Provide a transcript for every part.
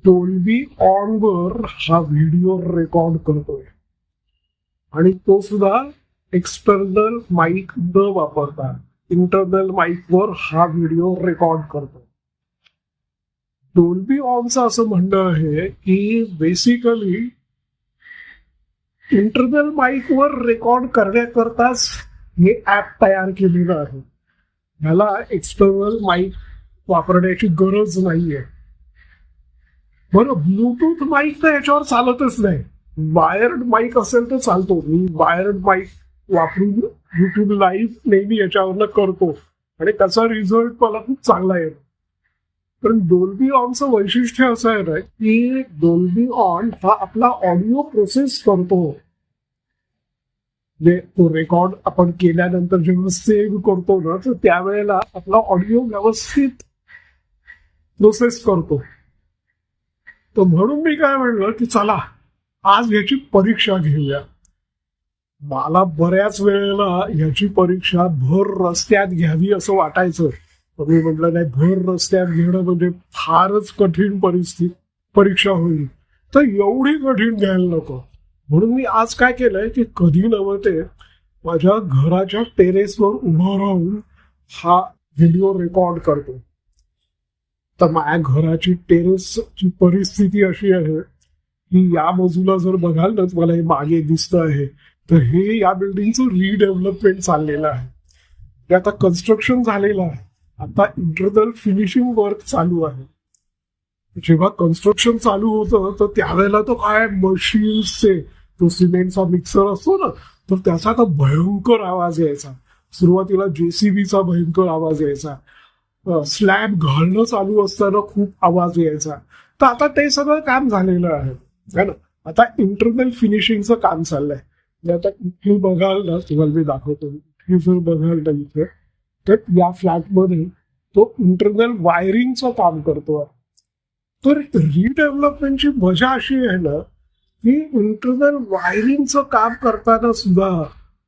Dolby on वर हा video record करतोय आणि तो सुद्धा एक्सटर्नल माईक न वापरता इंटरनल माईक वर हा व्हिडिओ रेकॉर्ड करतो. डोल्बी ऑनचं असं म्हणणं आहे की बेसिकली इंटरनल माईक वर रेकॉर्ड करण्याकरताच हे ऍप तयार केलेलं आहे. ह्याला एक्सटर्नल माईक वापरण्याची गरज नाहीये. बरं, ब्लूटूथ माईक तर याच्यावर चालतच नाही. वायर्ड माईक असेल तर चालतो. मी वायर्ड माईक वापरून युट्यूब लाईव्ह नेहमी याच्यावरनं करतो आणि त्याचा रिझल्ट मला खूप चांगला येतो. पण डोल्बी ऑनचं वैशिष्ट्य असं आहे ना की डोल्बी ऑन हा आपला ऑडिओ प्रोसेस करतो. जे तो रेकॉर्ड आपण केल्यानंतर जेव्हा सेव्ह करतो ना तर त्यावेळेला आपला ऑडिओ व्यवस्थित प्रोसेस करतो. तर म्हणून मी काय म्हणलं की चला आज याची परीक्षा घेऊया. मला बऱ्याच वेळेला याची परीक्षा भर रस्त्यात घ्यावी असं वाटायचं. पण मी म्हटलं नाही, भर रस्त्यात घेणं म्हणजे फारच कठीण परीक्षा होईल, तर एवढी कठीण घ्यायला नको. म्हणून मी आज काय केलंय की कधी नव्हते माझ्या घराच्या टेरेसवर उभं राहून हा व्हिडिओ रेकॉर्ड करतो. तर माझ्या घराची टेरेसची परिस्थिती अशी आहे की या बाजूला जर बघाल ना तुम्हाला हे मागे दिसतं आहे तर हे या बिल्डिंगचं रिडेव्हलपमेंट चाललेलं आहे. ते आता कन्स्ट्रक्शन झालेलं आहे. आता इंटरनल फिनिशिंग वर्क चालू आहे. जेव्हा कन्स्ट्रक्शन चालू होतं तर त्यावेळेला तो काय मशीन्सचे तो सिमेंटचा मिक्सर असतो ना तर त्याचा आता भयंकर आवाज यायचा. सुरुवातीला जेसीबीचा भयंकर आवाज यायचा. स्लॅब घालणं चालू असताना खूप आवाज यायचा. तर आता ते सगळं काम झालेलं आहे ना. आता इंटरनल फिनिशिंगचं काम चाललंय. आता इथे बघाल ना, तुम्हाला मी दाखवतो. इथे जर बघाल ना इथे तर या फ्लॅटमध्ये तो इंटरनल वायरिंगचं काम करतो. तर रिडेव्हलपमेंटची मजा अशी आहे ना की इंटरनल वायरिंगचं काम करताना सुद्धा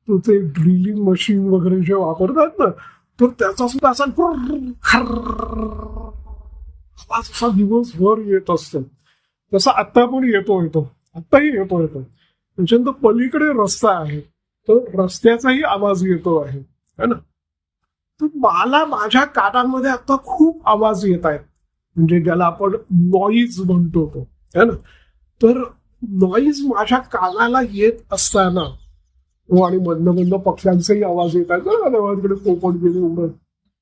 ते ड्रिलिंग मशीन वगैरे जे वापरतात ना तर त्याचा सुद्धा असा आवाज असा दिवसभर येत असतो. तसा आत्ता पण येतो. आत्ताही येतो. त्याच्यानंतर पलीकडे रस्ता आहे तर रस्त्याचाही आवाज येतो आहे है ना. तर मला माझ्या कानांमध्ये आता खूप आवाज येत आहेत, म्हणजे ज्याला आपण नॉईज म्हणतो तो है ना. तर नॉईज माझ्या कानाला येत असताना आणि मधनं पक्ष्यांचाही आवाज येत आहे. आवाजकडे पोपट गेले उडत,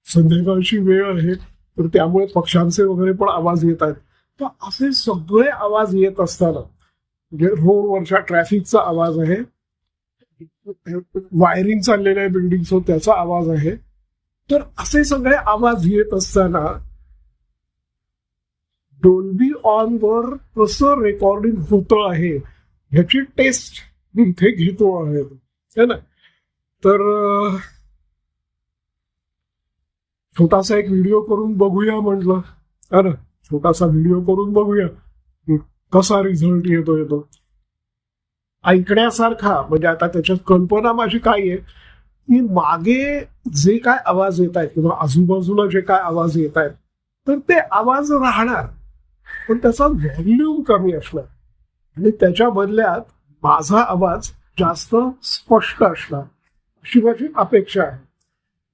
संध्याकाळची वेळ आहे तर त्यामुळे पक्ष्यांचे वगैरे पण आवाज येत आहेत. तर असे सगळे आवाज येत असताना म्हणजे रोडवरच्या ट्रॅफिकचा आवाज आहे, वायरिंग चाललेल्या आहे बिल्डिंगचं त्याचा आवाज आहे. तर असे सगळे आवाज येत असताना डोल्बी ऑन वर कसं रेकॉर्डिंग होतं आहे ह्याची टेस्ट मी इथे घेतो आहे ना. तर छोटासा एक व्हिडिओ करून बघूया म्हटलं. अरे छोटासा व्हिडिओ करून बघूया कसा रिझल्ट येतो. ऐकण्यासारखा म्हणजे आता त्याच्यात कल्पना माझी काय आहे की मागे जे काय आवाज येत आहेत किंवा आजूबाजूला जे काय आवाज येत आहेत तर ते आवाज राहणार पण त्याचा व्हॉल्यूम कमी असणार आणि त्याच्या बदल्यात माझा आवाज जास्त स्पष्ट असणार अशी माझी अपेक्षा आहे.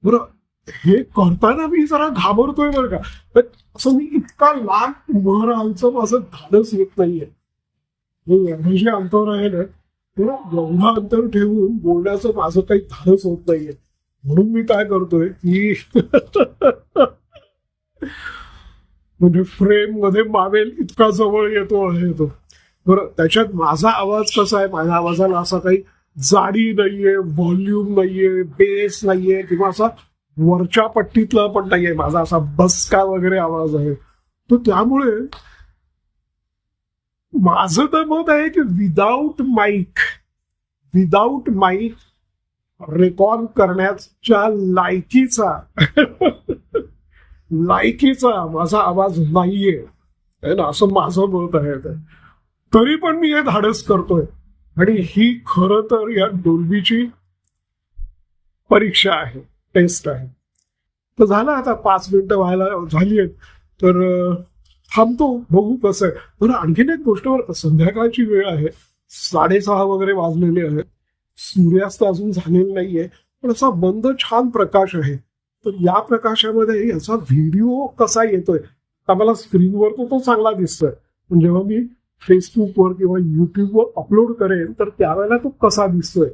बरं, हे करताना मी जरा घाबरतोय बरं का. असं मी इतका लांब उभं राहायचं माझं धाडस येत नाहीये. एवढं जे अंतर आहे ना एवढं अंतर ठेवून बोलण्याचं माझं काही धाडस होत नाहीये. म्हणून मी काय करतोय की म्हणजे फ्रेम मध्ये मावेल इतका जवळ येतो आहे तो. बरं, त्याच्यात माझा आवाज कसा आहे, माझ्या आवाजाला असा काही जाडी नाहीये, व्हॉल्यूम नाहीये, बेस नाहीये किंवा असा वरच्या पट्टीतला पण नाहीये. माझा असा बसका वगैरे आवाज आहे. तर त्यामुळे माझं तर मत आहे की विदाऊट माईक रेकॉर्ड करण्याच्या लायकीचा माझा आवाज नाहीये ना, असं माझं मत आहे. तरी पण मी हे धाडस करतोय आणि ही खरं तर या डोल्बीची परीक्षा आहे, टेस्ट आहे. तर झालं आता 5 मिनिटं व्हायला झाली आहेत तर थांबतो, बघू कसं आहे. बरं, आणखीन एक गोष्ट बरं का, संध्याकाळची वेळ आहे, 6:30 वगैरे वाजलेले आहेत, सूर्यास्त अजून झालेला नाहीये, पण असा मंद छान प्रकाश आहे. तर या प्रकाशामध्ये याचा व्हिडिओ कसा येतोय, आता मला स्क्रीनवर तो चांगला दिसतोय, पण जेव्हा मी फेसबुकवर किंवा युट्यूबवर अपलोड करेन तर त्यावेळेला तो कसा दिसतोय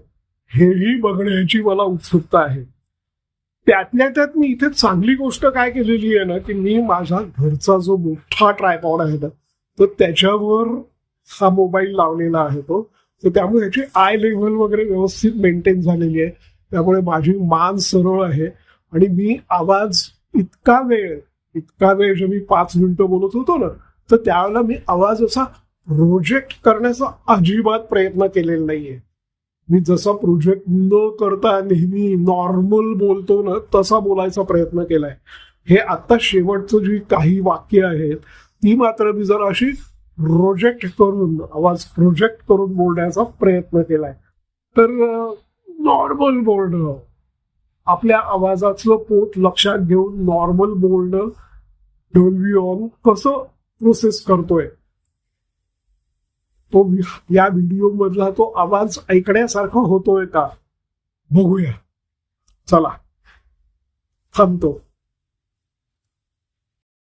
हेही बघण्याची मला उत्सुकता आहे. त्यातल्या त्यात मी इथे चांगली गोष्ट काय केलेली आहे ना, की मी माझ्या घरचा जो मोठा ट्रायपॉड आहे ना, तर त्याच्यावर हा मोबाईल लावलेला आहे तो. तर त्यामुळे ह्याची आय लेव्हल वगैरे व्यवस्थित मेंटेन झालेली आहे, त्यामुळे माझी मान सरळ आहे. आणि मी आवाज इतका वेळ जे मी 5 मिनिटं बोलत होतो ना, तर त्यावेळेला मी आवाज असा प्रोजेक्ट करण्याचा अजिबात प्रयत्न केलेला नाहीये. मी जसा प्रोजेक्ट न करता नेहमी नॉर्मल बोलतो ना, तसा बोलायचा प्रयत्न केलाय. हे आता शेवटचं जी काही वाक्य आहेत ती मात्र मी जर अशी आवाज प्रोजेक्ट करून बोलण्याचा प्रयत्न केलाय. तर नॉर्मल बोलणं, आपल्या आवाजाचं पोत लक्षात घेऊन नॉर्मल बोलणं डोल्बी ऑन कसं प्रोसेस करतोय, तो या व्हिडिओ मधला तो आवाज ऐकण्यासारखा होतोय का, बघूया. चला, थांबतो.